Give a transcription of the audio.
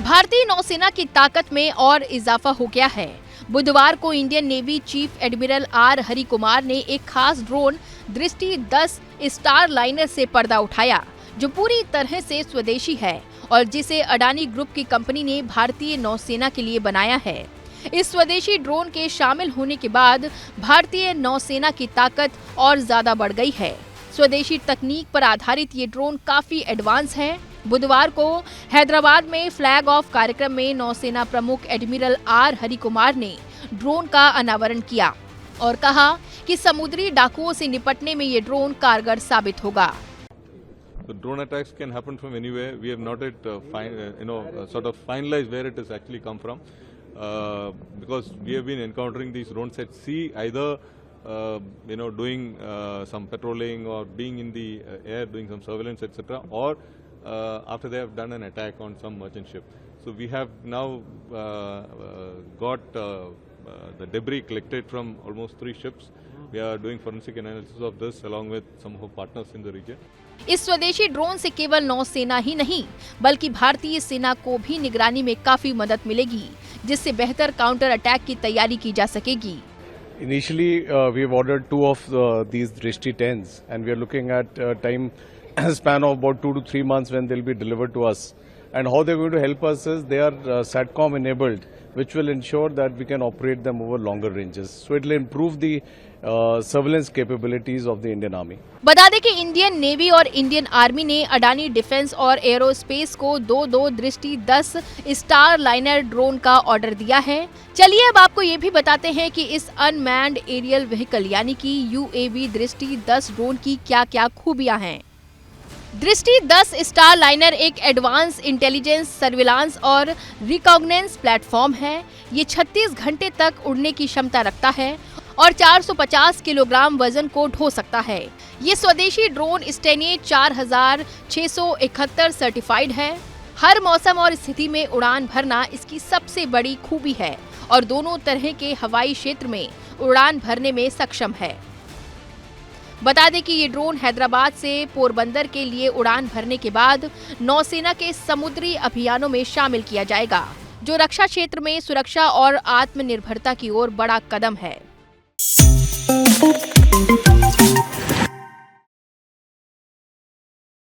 भारतीय नौसेना की ताकत में और इजाफा हो गया है। बुधवार को Indian navy chief admiral R Hari Kumar ने एक खास ड्रोन दृष्टि 10 स्टार लाइनर से पर्दा उठाया, जो पूरी तरह से स्वदेशी है और जिसे अडानी ग्रुप की कंपनी ने भारतीय नौसेना के लिए बनाया है। इस स्वदेशी ड्रोन के शामिल होने के बाद भारतीय नौसेना की ताकत और ज्यादा बढ़ गई है। स्वदेशी तकनीक पर आधारित ये ड्रोन काफी एडवांस है। बुधवार को हैदराबाद में फ्लैग ऑफ कार्यक्रम में नौसेना प्रमुख एडमिरल आर हरि कुमार ने ड्रोन का अनावरण किया और कहा कि समुद्री डाकुओं से निपटने में ये ड्रोन कारगर साबित होगा। The drone attacks can happen from anywhere. We have not yet sort of finalized where it has actually come from, because we have been encountering these drones at sea, either doing some patrolling or being in the air doing some surveillance, etc., or after they have done an attack on some merchant ship. So we have now got the debris collected from almost 3 ships. We are doing forensic analysis of this along with some of our partners in the region. इस स्वदेशी drone से केवल नौसेना ही नहीं बल्कि भारतीय सेना को भी निगरानी में काफी मदद मिलेगी, जिससे बेहतर काउंटर अटैक की तैयारी की जा सकेगी। Initially, we have ordered 2 of these Drishti 10s, and we are looking at time span of about 2 to 3 months when they'll be delivered to us. And how they're going to help us is they are SATCOM enabled, which will ensure that we can operate them over longer ranges. So it will improve the surveillance capabilities of the Indian Army. बता दें कि Indian navy और Indian army ने Adani defence और aerospace को 2 दृष्टि 10 star liner drone का order दिया है। चलिए अब आपको ये भी बताते हैं कि इस अनमैन्ड एरियल व्हीकल यानी कि UAV दृष्टि 10 ड्रोन की क्या-क्या खूबियां हैं। दृष्टि 10 स्टार लाइनर एक एडवांस इंटेलिजेंस, सर्विलांस और रिकॉग्नेंस प्लेटफॉर्म है। ये 36 घंटे तक उड़ने की क्षमता रखता है और 450 किलोग्राम वजन को ढो सकता है। ये स्वदेशी ड्रोन स्टेनिए 4671 सर्टिफाइड है। हर मौसम और स्थिति में उड़ान भरना इसकी सबसे बड़ी खूबी है और दोनों तरह के हवाई क्षेत्र में उड़ान भरने में सक्षम है। बता दें कि ये ड्रोन हैदराबाद से पोरबंदर के लिए उड़ान भरने के बाद नौसेना के समुद्री अभियानों में शामिल किया जाएगा, जो रक्षा क्षेत्र में सुरक्षा और आत्मनिर्भरता की ओर बड़ा कदम है।